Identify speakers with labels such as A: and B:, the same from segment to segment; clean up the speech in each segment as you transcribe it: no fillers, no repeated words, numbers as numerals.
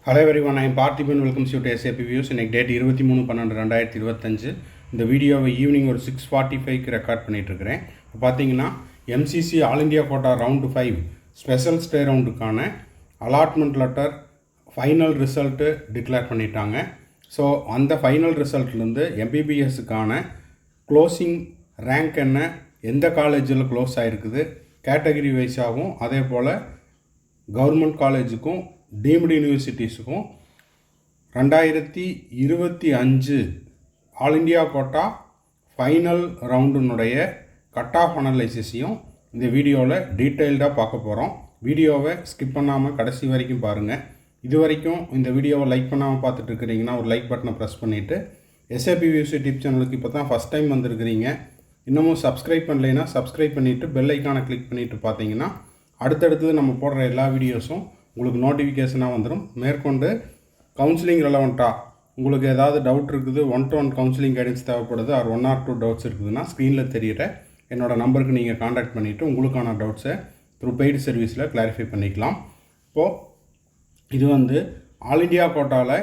A: Hello everyone, I am Parthiban. Welcome you to SAP Views. In date 23/12/2025 இந்த வீடியோவை evening ஒரு 6:45க்கு record பண்ணிட்டு இருக்கிறேன். இப்போ பார்த்தீங்கன்னா MCC all India quota round 5 special stray ரவுண்டுக்கான allotment letter final result declare பண்ணிட்டாங்க. ஸோ அந்த ஃபைனல் ரிசல்ட்லேருந்து MBBSக்கான க்ளோசிங் ரேங்க் என்ன, எந்த காலேஜில் க்ளோஸ் ஆகிருக்குது, கேட்டகரி வைஸாகவும் அதே போல் கவர்மெண்ட் காலேஜுக்கும் டீம்டு யூனிவர்சிட்டிஸுக்கும் 2025 ஆல் இண்டியா கோட்டா ஃபைனல் ரவுண்டினுடைய கட் ஆஃப் அனலைசிஸையும் இந்த வீடியோவில் டீட்டெயில்டாக பார்க்க போகிறோம். வீடியோவை ஸ்கிப் பண்ணாமல் கடைசி வரைக்கும் பாருங்கள். இது வரைக்கும் இந்த வீடியோவை லைக் பண்ணாமல் பார்த்துட்டு இருக்கிறீங்கன்னா ஒரு லைக் பட்டனை ப்ரெஸ் பண்ணிவிட்டு SAP Views டிப் சேனலுக்கு இப்போ தான் ஃபஸ்ட் டைம் வந்திருக்கிறீங்க, இன்னமும் சப்ஸ்கிரைப் பண்ணலைன்னா சப்ஸ்கிரைப் பண்ணிவிட்டு பெல் ஐக்கானை கிளிக் பண்ணிவிட்டு பார்த்தீங்கன்னா அடுத்தடுத்து நம்ம போடுற எல்லா வீடியோஸும் உங்களுக்கு நோட்டிஃபிகேஷனாக வந்துடும். மேற்கொண்டு கவுன்சிலிங் ரெலவெண்ட்டாக உங்களுக்கு ஏதாவது டவுட் இருக்குது, 1-to-1 கவுன்சிலிங் கைடன்ஸ் தேவைப்படுது, ஆர் 1 or 2 டவுட்ஸ் இருக்குதுன்னா ஸ்க்ரீனில் தெரியிற என்னோடய நம்பருக்கு நீங்கள் காண்டாக்ட் பண்ணிவிட்டு உங்களுக்கான டவுட்ஸை த்ரூ பெய்டு சர்வீஸில் கிளாரிஃபை பண்ணிக்கலாம். இப்போது இது ஆல் இண்டியா கோட்டாவில்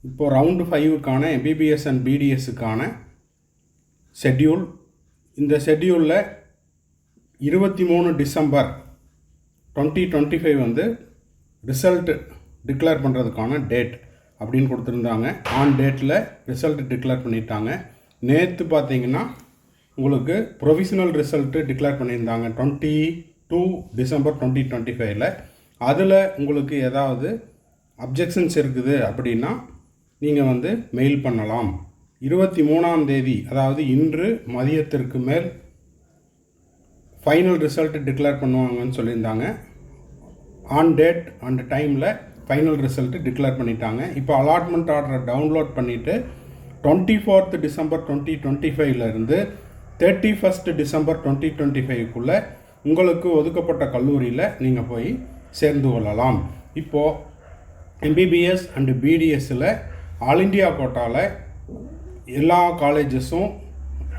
A: இப்போது ரவுண்டு 5க்கான MBBS அண்ட் BDSக்கான ஷெட்யூல். இந்த ஷெட்யூலில் 23 டிசம்பர் 2025 ரிசல்ட்டு டிக்ளேர் பண்ணுறதுக்கான டேட் அப்படின்னு கொடுத்துருந்தாங்க. ஆன் டேட்டில் ரிசல்ட் டிக்ளேர் பண்ணிட்டாங்க. நேற்று பார்த்தீங்கன்னா உங்களுக்கு ப்ரொவிஷனல் ரிசல்ட்டு டிக்ளேர் பண்ணியிருந்தாங்க 22 டிசம்பர் 2025. அதில் உங்களுக்கு ஏதாவது அப்ஜெக்ஷன்ஸ் இருக்குது அப்படின்னா நீங்கள் மெயில் பண்ணலாம். 23ஆம் தேதி அதாவது இன்று மதியத்திற்கு மேல் ஃபைனல் ரிசல்ட்டு டிக்ளேர் பண்ணுவாங்கன்னு சொல்லியிருந்தாங்க. ஆன் டேட் அண்ட் டைமில் ஃபைனல் ரிசல்ட்டு டிக்ளேர் பண்ணிட்டாங்க. இப்போ அலாட்மெண்ட் ஆர்டரை டவுன்லோட் பண்ணிவிட்டு 24th டிசம்பர் 2025 31st டிசம்பர் 2025க்குள்ளே உங்களுக்கு ஒதுக்கப்பட்ட கல்லூரியில் நீங்கள் போய் சேர்ந்து கொள்ளலாம். இப்போது MBBS அண்டு BDSயில் ஆல் இண்டியா கோட்டாவில் எல்லா காலேஜஸும்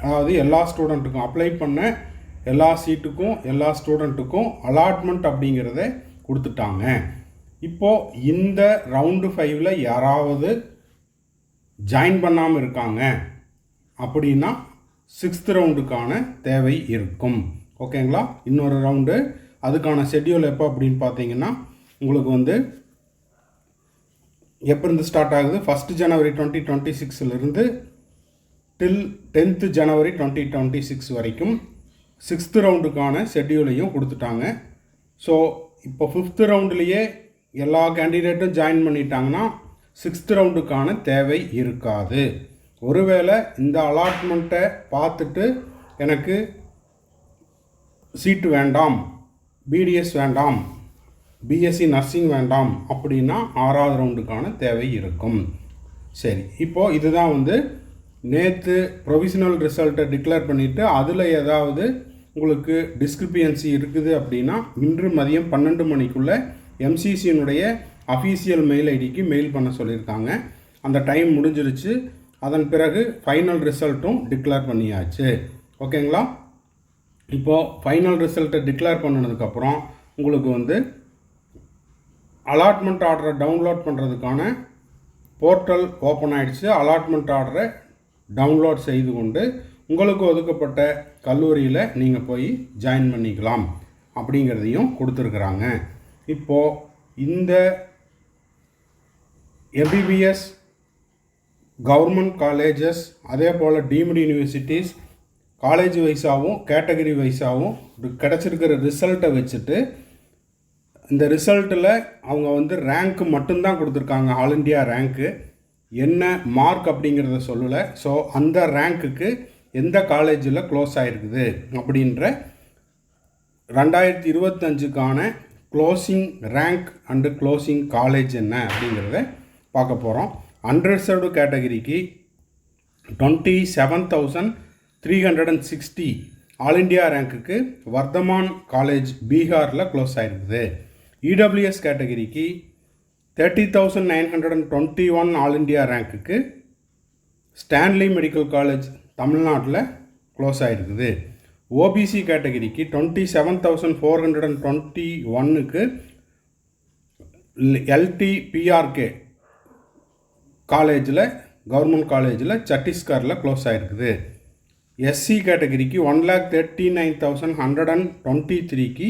A: அதாவது எல்லா ஸ்டூடெண்ட்டுக்கும் அப்ளை பண்ண எல்லா சீட்டுக்கும் எல்லா ஸ்டூடெண்ட்டுக்கும் அலாட்மெண்ட் அப்படிங்கிறத கொடுத்துட்டாங்க. இப்போது இந்த ரவுண்டு 5ல் யாராவது ஜாயின் பண்ணாமல் இருக்காங்க அப்படின்னா 6th ரவுண்டுக்கான தேவை இருக்கும். ஓகேங்களா? இன்னொரு ரவுண்டு அதுக்கான ஷெட்யூல் எப்போ அப்படின்னு பார்த்தீங்கன்னா உங்களுக்கு எப்போ இருந்து ஸ்டார்ட் ஆகுது, 1st ஜனவரி 2026 டில் 10th ஜனவரி 2026 வரைக்கும் 6th ரவுண்டுக்கான ஷெட்யூலையும் கொடுத்துட்டாங்க. ஸோ இப்போ 5th ரவுண்டுலேயே எல்லா கேண்டிடேட்டும் ஜாயின் பண்ணிட்டாங்கன்னா 6th ரவுண்டுக்கான தேவை இருக்காது. ஒருவேளை இந்த அலாட்மெண்ட்டை பார்த்துட்டு எனக்கு சீட்டு வேண்டாம், BDS வேண்டாம், BSc நர்சிங் வேண்டாம் அப்படின்னா 6வது ரவுண்டுக்கான தேவை இருக்கும். சரி, இப்போது இதுதான் நேற்று ப்ரொவிஷனல் ரிசல்ட்டை டிக்ளேர் பண்ணிவிட்டு அதில் ஏதாவது உங்களுக்கு டிஸ்கிரிப்பியன்சி இருக்குது அப்படின்னா இன்று மதியம் 12 மணிக்குள்ளே MCCனுடைய அஃபீஷியல் மெயில் ஐடிக்கு மெயில் பண்ண சொல்லியிருக்காங்க. அந்த டைம் முடிஞ்சிருச்சு. அதன் பிறகு ஃபைனல் ரிசல்ட்டும் டிக்ளேர் பண்ணியாச்சு. ஓகேங்களா? இப்போது ஃபைனல் ரிசல்ட்டை டிக்ளேர் பண்ணினதுக்கப்புறம் உங்களுக்கு அலாட்மெண்ட் ஆர்டரை டவுன்லோட் பண்ணுறதுக்கான போர்ட்டல் ஓப்பன் ஆகிடுச்சு. அலாட்மெண்ட் ஆர்டரை டவுன்லோட் செய்து கொண்டு உங்களுக்கு ஒதுக்கப்பட்ட கல்லூரியில் நீங்கள் போய் ஜாயின் பண்ணிக்கலாம் அப்படிங்கிறதையும் கொடுத்துருக்குறாங்க. இப்போது இந்த MBBS கவர்மெண்ட் காலேஜஸ் அதே போல் டீம்டு யூனிவர்சிட்டிஸ் காலேஜ் வைஸாகவும் கேட்டகரி வைஸாகவும் கிடச்சிருக்கிற ரிசல்ட்டை வச்சுட்டு இந்த ரிசல்ட்டில் அவங்க ரேங்க்கு மட்டும்தான் கொடுத்துருக்காங்க. ஆல் இண்டியா ரேங்க்கு என்ன மார்க் அப்படிங்கிறத சொல்லலை. ஸோ அந்த ரேங்க்குக்கு எந்த காலேஜில் க்ளோஸ் ஆகிருக்குது அப்படின்ற 2025க்கான closing rank and closing college என்ன அப்படிங்கிறத பார்க்க போகிறோம். அன்ரிசர்வ்டு கேட்டகரிக்கு 27,360 ஆல் இண்டியா ரேங்க்குக்கு வர்தமான் காலேஜ் பீகாரில் க்ளோஸ் ஆகிருக்குது. EWS கேட்டகரிக்கு 30,921 ஆல் இண்டியா ரேங்க்குக்கு ஸ்டான்லி மெடிக்கல் காலேஜ் தமிழ்நாட்டில் க்ளோஸ் ஆகிருக்குது. OBC கேட்டகரிக்கு 27,421க்கு LTPRK காலேஜில், கவர்மெண்ட் காலேஜில் சத்தீஸ்கரில் க்ளோஸ் ஆகிருக்குது. எஸ்சி கேட்டகரிக்கு 1,39,123க்கு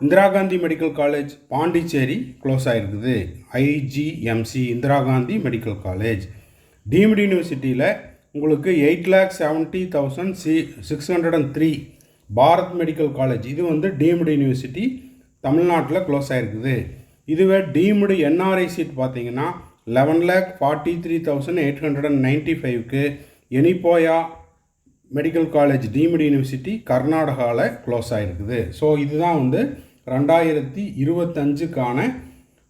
A: Indira Gandhi medical college Pondicherry close ஆகிருக்குது. IGMC Indira Gandhi medical college. Deemed யூனிவர்சிட்டியில் உங்களுக்கு 8,70,603 பாரத் மெடிக்கல் காலேஜ், இது வந்து டீம்டு யூனிவர்சிட்டி தமிழ்நாட்டில் க்ளோஸ் ஆகிருக்குது. இதுவே டீம்டு NRI சீட் பார்த்தீங்கன்னா 11,43,895க்கு Yenepoya medical college deemed university கர்நாடகாவில் க்ளோஸ் ஆகிருக்குது. ஸோ இதுதான் வந்து 2025க்கான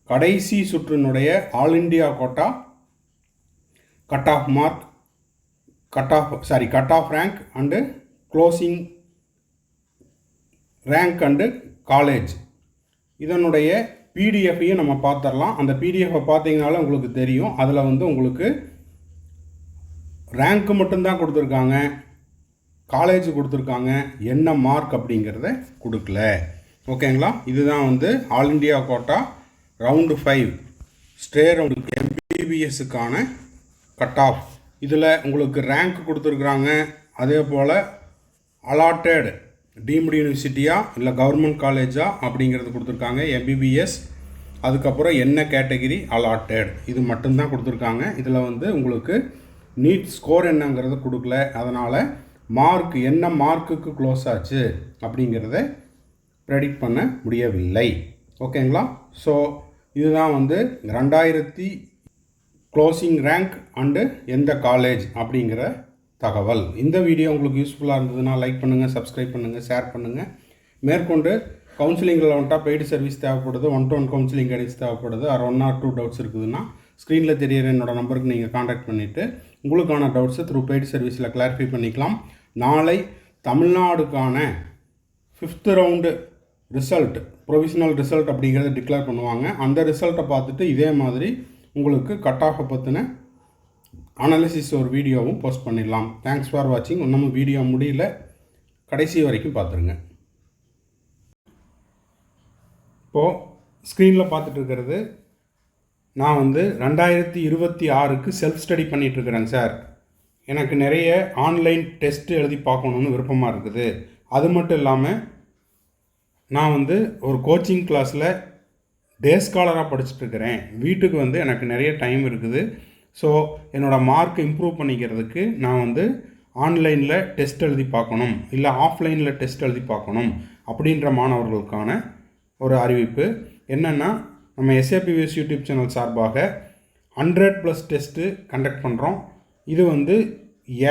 A: கடைசி சுற்றினுடைய all India quota cut off mark, cut off rank and closing rank and college. இதனுடைய பிடிஎஃப்பையும் நம்ம பார்த்துடலாம். அந்த பிடிஎஃப்பை பார்த்தீங்கனாலும் உங்களுக்கு தெரியும். அதில் வந்து உங்களுக்கு ரேங்க்கு மட்டும்தான் கொடுத்துருக்காங்க, காலேஜ் கொடுத்துருக்காங்க, என்ன மார்க் அப்படிங்கிறத கொடுக்கல. ஓகேங்களா? இதுதான் வந்து all India quota round 5 stray round MBBSக்கான கட் ஆஃப். இதில் உங்களுக்கு ரேங்க் கொடுத்துருக்குறாங்க, அதே போல் அலாட்டட் டீம்டு யூனிவர்சிட்டியா இல்லை கவர்மெண்ட் காலேஜா அப்படிங்கிறது கொடுத்துருக்காங்க, MBBS. அதுக்கப்புறம் என்ன கேட்டகிரி அலாட்டட், இது மட்டும்தான் கொடுத்துருக்காங்க. இதில் வந்து உங்களுக்கு நீட் ஸ்கோர் என்னங்கிறது கொடுக்கல. அதனால் மார்க் என்ன மார்க்குக்கு க்ளோஸ் ஆச்சு அப்படிங்கிறத ப்ரெடிக்ட் பண்ண முடியவில்லை. ஓகேங்களா? ஸோ இதுதான் வந்து 2000 க்ளோசிங் ரேங்க் அண்டு எந்த காலேஜ் அப்படிங்கிற தகவல். இந்த வீடியோ உங்களுக்கு யூஸ்ஃபுல்லாக இருந்ததுன்னா லைக் பண்ணுங்கள், சப்ஸ்கிரைப் பண்ணுங்கள், ஷேர் பண்ணுங்கள். மேற்கொண்டு கவுன்சிலிங்கில் வந்துட்டால் பெய்டு சர்வீஸ் தேவைப்படுது, 1-to-1 கவுன்சிலிங் கைடன்ஸ் தேவைப்படுது, ஒரு 1 or 2 டவுட்ஸ் இருக்குதுன்னா ஸ்க்ரீனில் தெரியிற என்னோடய நம்பருக்கு நீங்கள் காண்டாக்ட் பண்ணிவிட்டு உங்களுக்கான டவுட்ஸை த்ரூ பெய்டு சர்வீஸில் கிளாரிஃபை பண்ணிக்கலாம். நாளை தமிழ்நாடுக்கான 5th round result, provisional result அப்படிங்கிறத டிக்ளேர் பண்ணுவாங்க. அந்த ரிசல்ட்டை பார்த்துட்டு இதே மாதிரி உங்களுக்கு கட் ஆஃபை பற்றின அனாலிசிஸ் ஒரு வீடியோவும் போஸ்ட் பண்ணிடலாம். தேங்க்ஸ் ஃபார் வாட்சிங். இன்னமும் வீடியோ முடியல, கடைசி வரைக்கும் பார்த்துருங்க. இப்போது ஸ்க்ரீனில் பார்த்துட்டு இருக்கிறது நான் வந்து 2026க்கு செல்ஃப் ஸ்டடி பண்ணிகிட்ருக்கிறேங்க சார். எனக்கு நிறைய ஆன்லைன் டெஸ்ட்டு எழுதி பார்க்கணுன்னு விருப்பமாக இருக்குது. அது மட்டும் இல்லாமல் நான் வந்து ஒரு கோச்சிங் கிளாஸில் டே ஸ்காலராக படிச்சுட்ருக்கிறேன். வீட்டுக்கு வந்து எனக்கு நிறைய டைம் இருக்குது. ஸோ என்னோடய மார்க் இம்ப்ரூவ் பண்ணிக்கிறதுக்கு நான் வந்து ஆன்லைனில் டெஸ்ட் எழுதி பார்க்கணும், இல்லை ஆஃப்லைனில் டெஸ்ட் எழுதி பார்க்கணும் அப்படின்ற மாணவர்களுக்கான ஒரு அறிவிப்பு என்னென்னா, நம்ம SAPVS யூடியூப் சேனல் சார்பாக 100+ டெஸ்ட்டு கண்டக்ட் பண்ணுறோம். இது வந்து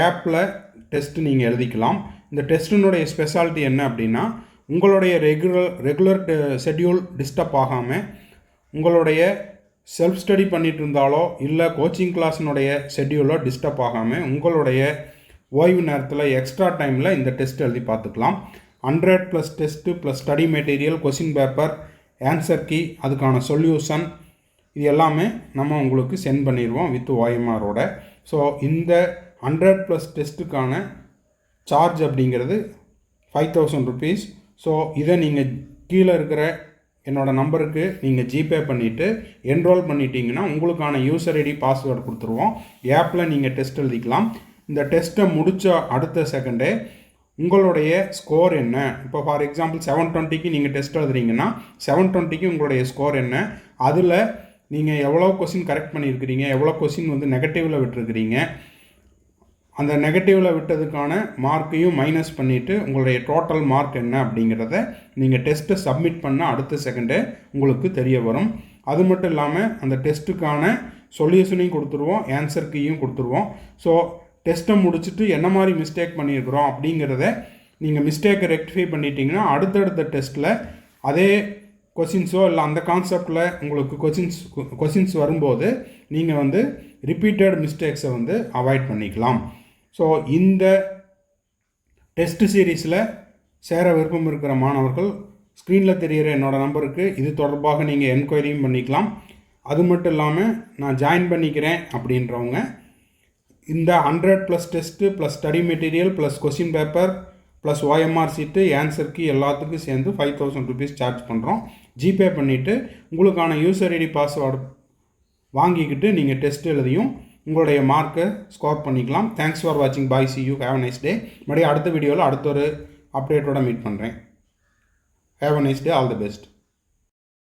A: ஆப்பில் டெஸ்ட்டு நீங்கள் எழுதிக்கலாம். இந்த டெஸ்ட்டினுடைய ஸ்பெஷாலிட்டி என்ன அப்படின்னா, உங்களுடைய ரெகுலர் ஷெட்யூல் டிஸ்டர்ப் ஆகாமல், உங்களுடைய செல்ஃப் ஸ்டடி பண்ணிகிட்டு இருந்தாலோ இல்லை கோச்சிங் கிளாஸினுடைய ஷெட்யூலோ டிஸ்டர்ப் ஆகாமல் உங்களுடைய ஓய்வு நேரத்தில் எக்ஸ்ட்ரா டைமில் இந்த டெஸ்ட் எழுதி பார்த்துக்கலாம். 100+ test plus study material, question paper, answer key, அதுக்கான சொல்யூஷன், இது எல்லாமே நம்ம உங்களுக்கு சென்ட் பண்ணிடுவோம் வித் OMRோட. ஸோ இந்த 100+ டெஸ்ட்டுக்கான சார்ஜ் அப்படிங்கிறது 5,000 rupees. ஸோ இதை நீங்கள் கீழே இருக்கிற என்னோடய நம்பருக்கு நீங்கள் ஜிபே பண்ணிவிட்டு என்ரோல் பண்ணிட்டீங்கன்னா உங்களுக்கான யூசர் ஐடி பாஸ்வேர்டு கொடுத்துருவோம். ஆப்பில் நீங்கள் டெஸ்ட் எழுதிக்கலாம். இந்த டெஸ்ட்டை முடித்த அடுத்த செகண்டே உங்களுடைய ஸ்கோர் என்ன, இப்போ ஃபார் எக்ஸாம்பிள் 720க்கு நீங்கள் டெஸ்ட் எழுதுறீங்கன்னா 720க்கு உங்களுடைய ஸ்கோர் என்ன, அதில் நீங்கள் எவ்வளோ கொஸ்டின் கரெக்ட் பண்ணியிருக்கிறீங்க, எவ்வளோ கொஸ்டின் வந்து நெகட்டிவில் விட்டுருக்கிறீங்க, அந்த நெகட்டிவில் விட்டதுக்கான மார்க்கையும் மைனஸ் பண்ணிவிட்டு உங்களுடைய டோட்டல் மார்க் என்ன அப்படிங்கிறத நீங்கள் டெஸ்ட்டை சப்மிட் பண்ண அடுத்த செகண்டே உங்களுக்கு தெரிய வரும். அது மட்டும் இல்லாமல் அந்த டெஸ்ட்டுக்கான சொல்யூஷனையும் கொடுத்துருவோம், ஆன்சர் கீயும் கொடுத்துருவோம். ஸோ டெஸ்ட்டை முடிச்சுட்டு என்ன மாதிரி மிஸ்டேக் பண்ணியிருக்கிறோம் அப்படிங்கிறத நீங்கள் மிஸ்டேக்கை ரெக்டிஃபை பண்ணிட்டீங்கன்னா அடுத்தடுத்த டெஸ்ட்டில் அதே கொஷின்ஸோ இல்லை அந்த கான்செப்டில் உங்களுக்கு கொஷின்ஸ் வரும்போது நீங்கள் வந்து ரிப்பீட்டட் மிஸ்டேக்ஸை வந்து அவாய்ட் பண்ணிக்கலாம். ஸோ இந்த டெஸ்ட் சீரீஸில் சேர விருப்பம் இருக்கிற மாணவர்கள் ஸ்க்ரீனில் தெரிகிற என்னோடய நம்பருக்கு இது தொடர்பாக நீங்கள் என்கொயரியும் பண்ணிக்கலாம். அது மட்டும் இல்லாமல் நான் ஜாயின் பண்ணிக்கிறேன் அப்படின்றவங்க இந்த 100+ test plus study material plus question paper plus OMR சீட்டு, ஆன்சர் கீ எல்லாத்துக்கும் சேர்ந்து 5,000 rupees சார்ஜ் பண்ணுறோம். ஜிபே பண்ணிவிட்டு உங்களுக்கான யூசர் ஐடி பாஸ்வேர்டு வாங்கிக்கிட்டு நீங்கள் டெஸ்ட் எழுதியும் உங்களுடைய மார்க்கை ஸ்கோர் பண்ணிக்கலாம். தேங்க்ஸ் ஃபார் வாட்சிங். Bye, see you, have a nice day. மறுபடியும் அடுத்த வீடியோவில் அடுத்த ஒரு அப்டேட்டோட மீட் பண்ணுறேன். Have a nice day. All the best.